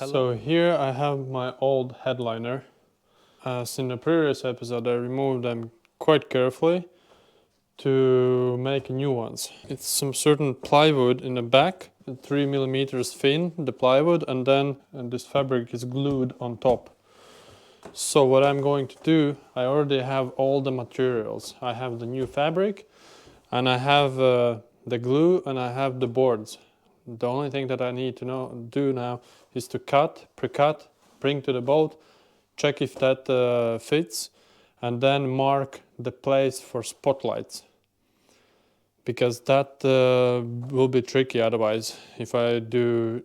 So here I have my old headliner. As in the previous episode, I removed them quite carefully to make new ones. It's some certain plywood in the back, 3 millimeters thin, the plywood, and then this fabric is glued on top. So what I'm going to do, I already have all the materials. I have the new fabric, and I have the glue, and I have the boards. The only thing that I need to do now is to pre-cut, bring to the boat, check if that fits, and then mark the place for spotlights. Because that will be tricky otherwise. If I do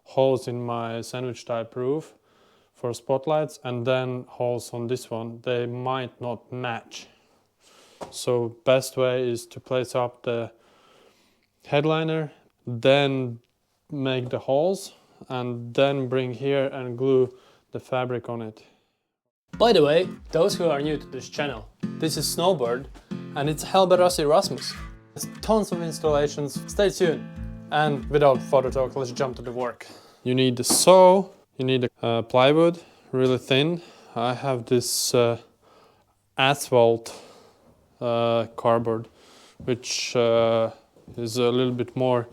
holes in my sandwich type roof for spotlights and then holes on this one, they might not match. So best way is to place up the headliner, then make the holes, and then bring here and glue the fabric on it. By the way, those who are new to this channel, this is Snowbird and it's Hallberg Rassy Rasmus. There's tons of installations, stay tuned. And without further talk, let's jump to the work. You need the saw, you need a plywood, really thin. I have this asphalt cardboard, which is a little bit more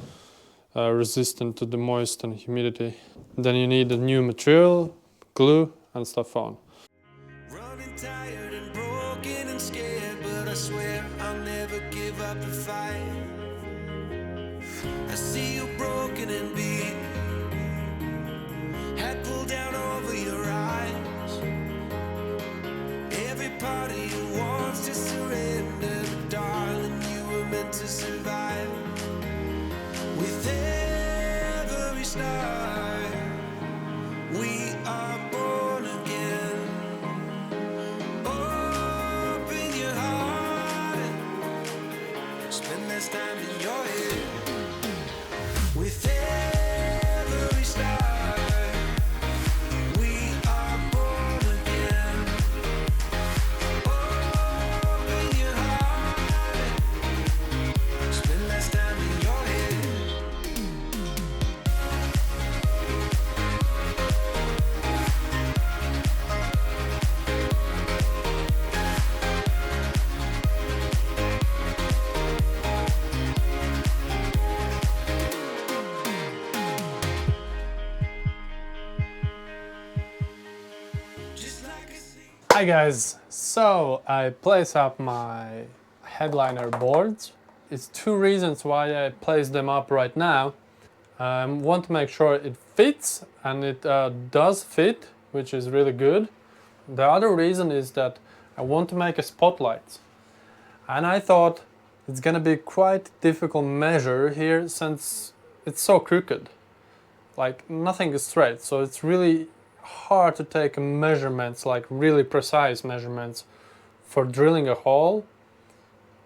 resistant to the moist and humidity. Then you need a new material, glue and stuff on. Running tired and broken and scared, but I swear I'll never give up the fight. I see you broken and beat, head pulled down over your eyes. Every part of you wants to surrender, but darling, you were meant to survive. With every star, we are born again. Open your heart, spend less time in your head. With every star, we are born again. Open your heart, spend less time in your head. Hi guys, so I place up my headliner boards. It's two reasons why I place them up right now. I want to make sure it fits, and it does fit, which is really good. The other reason is that I want to make a spotlight, and I thought it's gonna be quite difficult measure here since it's so crooked. Like nothing is straight, so it's really hard to take measurements, like really precise measurements for drilling a hole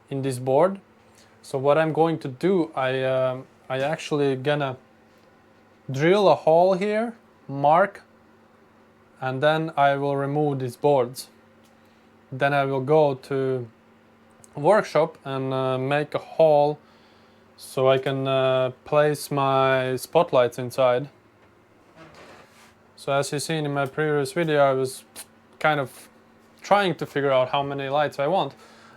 in this board. So what I'm going to do, I actually gonna drill a hole here, mark, and then I will remove these boards. Then I will go to a workshop and make a hole so I can place my spotlights inside. So as you've seen in my previous video, I was kind of trying to figure out how many lights I want.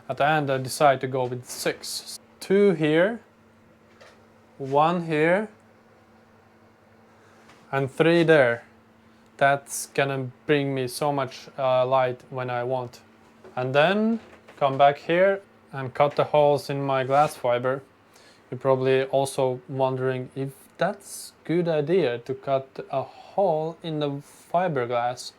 At the end I decided to go with 6. 2 here, 1 here, and 3 there. That's gonna bring me so much light when I want. And then come back here and cut the holes in my glass fiber. You're probably also wondering if that's a good idea to cut a hole in the fiberglass.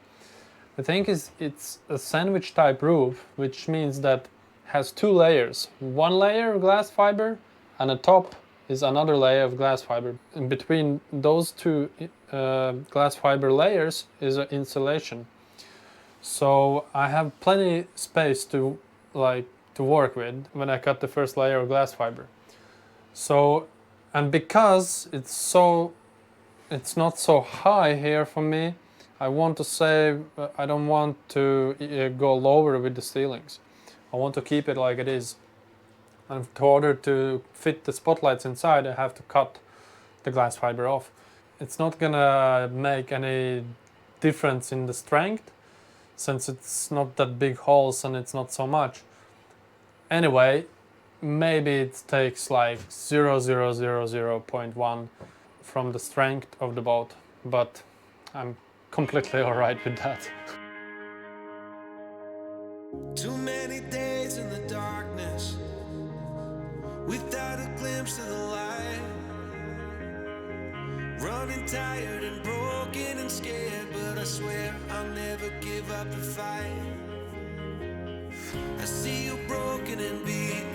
The thing is, it's a sandwich type roof, which means that has 2 layers. 1 layer of glass fiber and the top is another layer of glass fiber. In between those 2 glass fiber layers is an insulation. So I have plenty space to work with when I cut the first layer of glass fiber. So, and because it's not so high here for me, I want to save, I don't want to go lower with the ceilings. I want to keep it like it is. And in order to fit the spotlights inside, I have to cut the glass fiber off. it's not gonna make any difference in the strength, since it's not that big holes and it's not so much. Anyway, maybe it takes like 0.000.1 from the strength of the boat, but I'm completely alright with that. Too many days in the darkness without a glimpse of the light. Running tired and broken and scared, but I swear I'll never give up the fight. I see you broken and beat,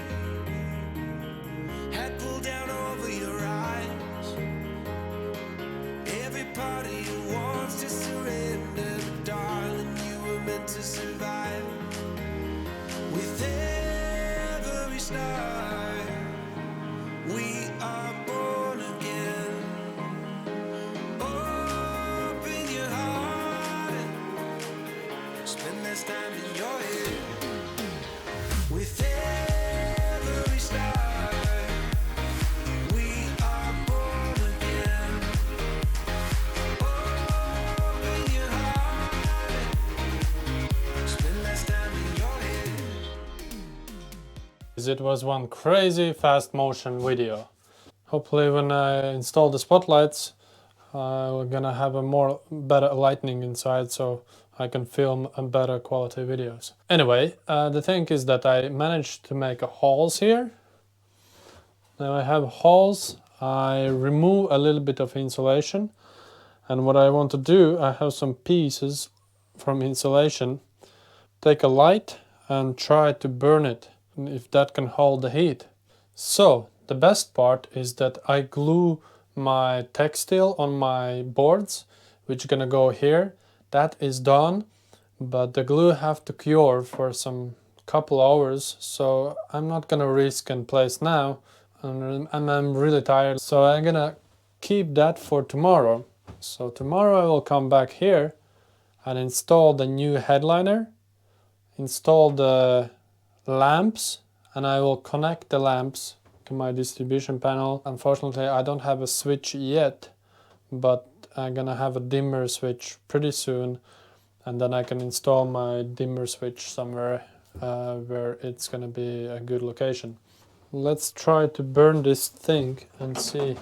head pulled down over your eyes. Every part of you wants to surrender, but darling, you were meant to survive. With every start, we are born again. Open your heart, spend less time in your head. With every start, we are born again. Open your heart, spend less time in your head. It was one crazy fast motion video. Hopefully when I install the spotlights, we're gonna have a better lighting inside, so I can film a better quality videos. Anyway, the thing is that I managed to make holes here. Now I have holes, I remove a little bit of insulation, and what I want to do, I have some pieces from insulation, take a light and try to burn it, if that can hold the heat. So the best part is that I glue my textile on my boards, which is gonna go here. That is done, but the glue have to cure for some couple hours, so I'm not gonna risk and place now, and I'm really tired, so I'm gonna keep that for tomorrow. So tomorrow I will come back here and install the new headliner, install the lamps, and I will connect the lamps to my distribution panel. Unfortunately, I don't have a switch yet, but I'm gonna have a dimmer switch pretty soon, and then I can install my dimmer switch somewhere where it's gonna be a good location. Let's try to burn this thing and see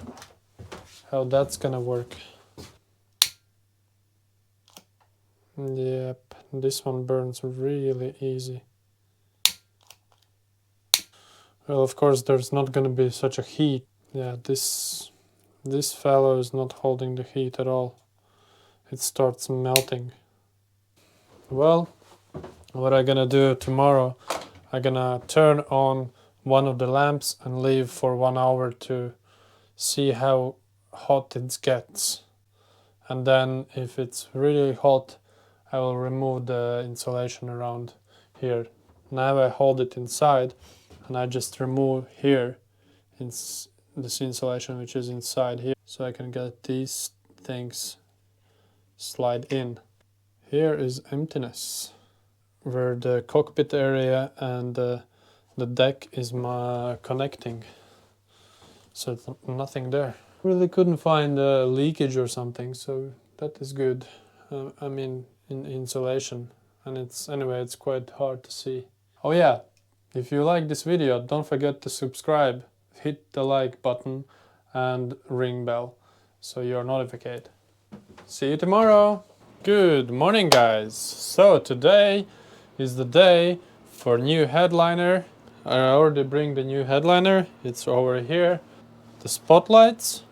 how that's gonna work. Yep, this one burns really easy. Well, of course, there's not gonna be such a heat. Yeah, this fellow is not holding the heat at all. It starts melting. Well, what I'm gonna do tomorrow, I'm gonna turn on one of the lamps and leave for 1 hour to see how hot it gets. And then if it's really hot, I will remove the insulation around here. Now I hold it inside, and I just remove here this insulation which is inside here, so I can get these things slide in. Here is emptiness, where the cockpit area and the deck is my connecting, so it's nothing there. Really couldn't find a leakage or something, so that is good. I mean, in insulation, and it's quite hard to see. Oh yeah, if you like this video, don't forget to subscribe, hit the like button and ring bell so you're notified. See you tomorrow. Good morning, guys. So today is the day for new headliner. I already bring the new headliner. It's over here. The spotlights,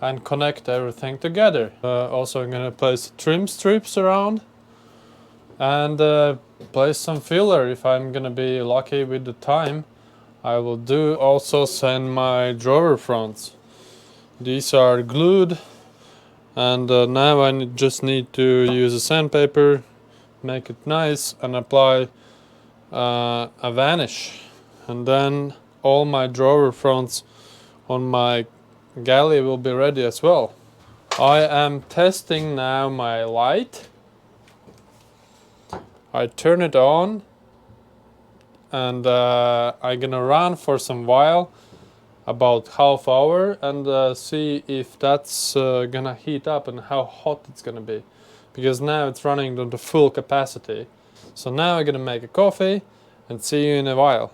and connect everything together. Also I'm gonna place trim strips around and place some filler if I'm gonna be lucky with the time. I will do also sand my drawer fronts. These are glued, and now I just need to use a sandpaper, make it nice, and apply a varnish, and then all my drawer fronts on my galley will be ready as well. I am testing now my light. I turn it on, and I'm gonna run for some while, about half hour and see if that's gonna heat up and how hot it's gonna be, because now it's running to the full capacity. So now I'm gonna make a coffee and see you in a while.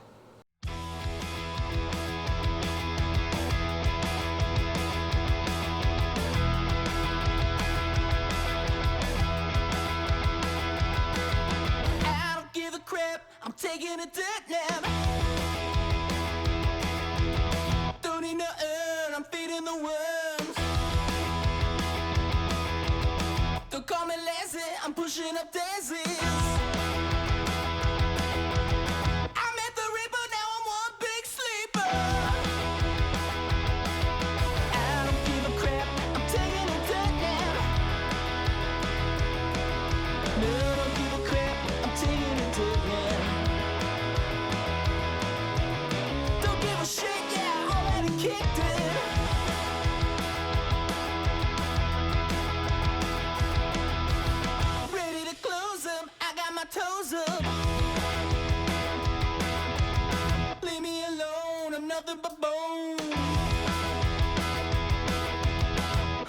I don't give a crap, I'm taking a dirt nap. Don't need no urn, I'm feeding the worms. Don't call me lazy, I'm pushing up daisies. I'm at the reaper, now I'm one big sleeper. I don't give a crap, I'm taking a dirt nap. No, don't give a crap, I'm taking a dirt nap. Don't give a shit, yeah, I already kicked it. Ready to close them, I got my toes up. Leave me alone, I'm nothing but bone.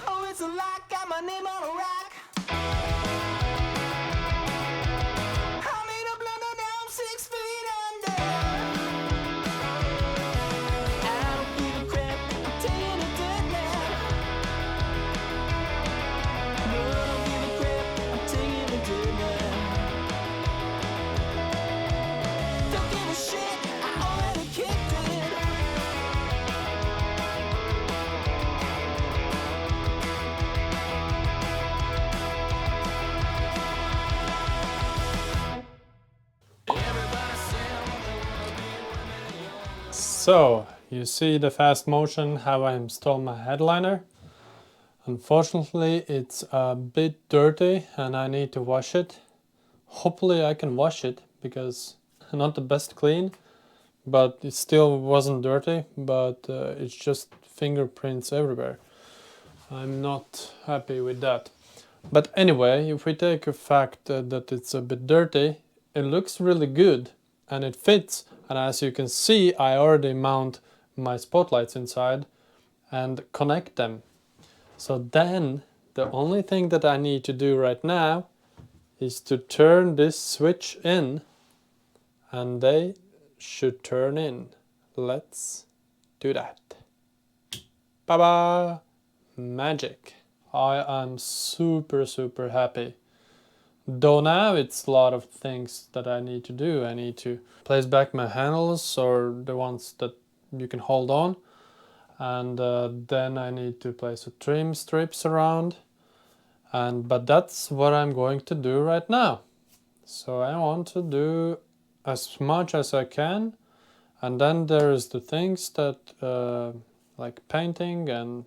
Oh, it's a lock, got my name on a rack. I made a blunder, now I'm 6 feet under. I don't give a crap, I'm taking a dirt nap. No, I don't give a crap, I'm taking a dirt nap. Don't give a shit, I already kicked it. So, you see the fast motion how I install my headliner. Unfortunately, it's a bit dirty and I need to wash it. Hopefully I can wash it because not the best clean, but it still wasn't dirty, but it's just fingerprints everywhere. I'm not happy with that. But anyway, if we take a fact that it's a bit dirty, it looks really good and it fits. And as you can see, I already mount my spotlights inside and connect them. So then the only thing that I need to do right now is to turn this switch in and they should turn in. Let's do that. Ba-ba! Magic. I am super happy. Though now it's a lot of things that I need to do. I need to place back my handles or the ones that you can hold on. And then I need to place a trim strips around. But that's what I'm going to do right now. So I want to do as much as I can. And then there's the things that like painting and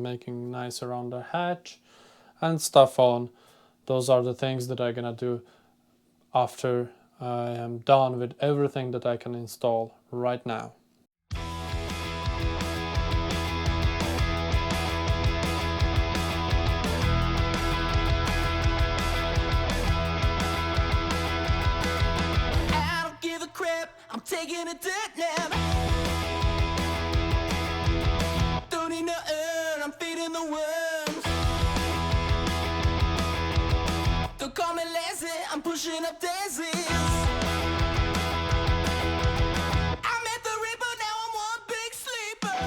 making nice around the hatch and stuff on. Those are the things that I'm gonna do after I am done with everything that I can install right now. I don't give a crap, I'm taking a dirt nap. Don't need no urn, I'm feeding the worms. Don't call me lazy, I'm pushing up daisies. I'm at the reaper, now I'm one big sleeper.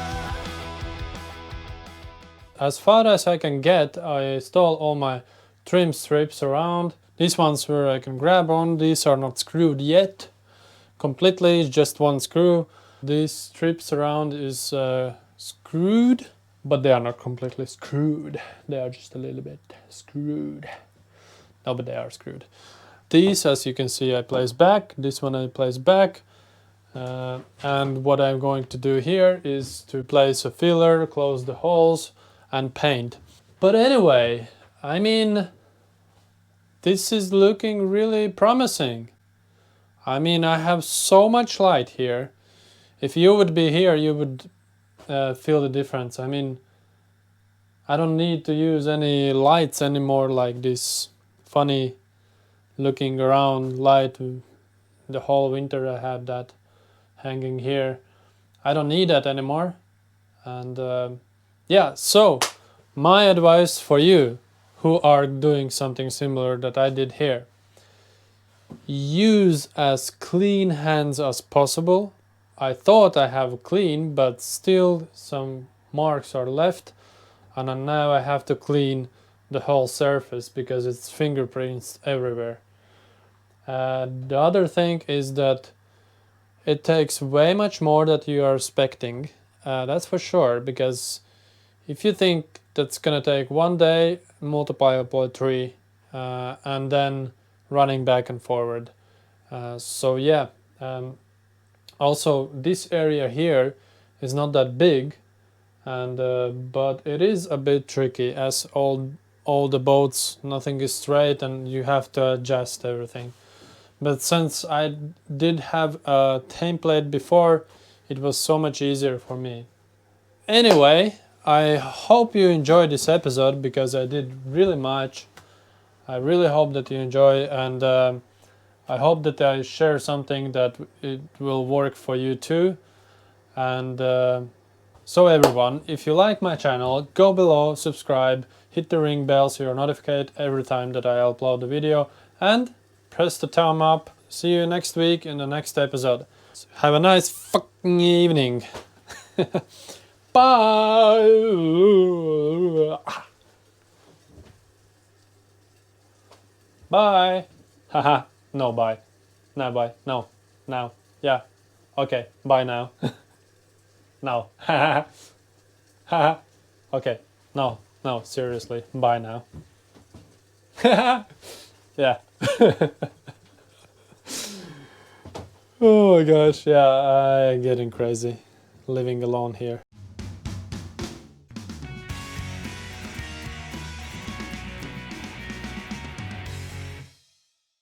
As far as I can get, I install all my trim strips around. These ones where I can grab on, these are not screwed yet. Completely, it's just one screw. These strips around is screwed, but they are not completely screwed. They are just a little bit screwed. No, but they are screwed. These, as you can see, I place back. This one I place back. And what I'm going to do here is to place a filler, close the holes, and paint. But anyway, I mean, this is looking really promising. I mean, I have so much light here. If you would be here, you would feel the difference. I mean, I don't need to use any lights anymore, like this funny looking around light. The whole winter I had that hanging here. I don't need that anymore. And yeah, so my advice for you who are doing something similar that I did here: use as clean hands as possible. I thought I have clean, but still some marks are left, and then now I have to clean the whole surface because it's fingerprints everywhere. The other thing is that it takes way much more than you are expecting. That's for sure, because if you think that's gonna take 1 day, multiply it by 3, and then running back and forward. So yeah, also this area here is not that big, and but it is a bit tricky, as all the boats, nothing is straight and you have to adjust everything. But since I did have a template before, it was so much easier for me. Anyway, I hope you enjoyed this episode because I did really much. I really hope that you enjoy, and I hope that I share something that it will work for you too. And so everyone, if you like my channel, go below, subscribe, hit the ring bell so you're notified every time that I upload a video, and press the thumb up. See you next week in the next episode. Have a nice fucking evening. Bye. Bye. Haha. No, bye. No, bye. No. Now. Yeah. Okay. Bye now. No. Haha. Haha. Okay. No. No. Seriously. Bye now. Yeah. Oh my gosh. Yeah. I'm getting crazy living alone here.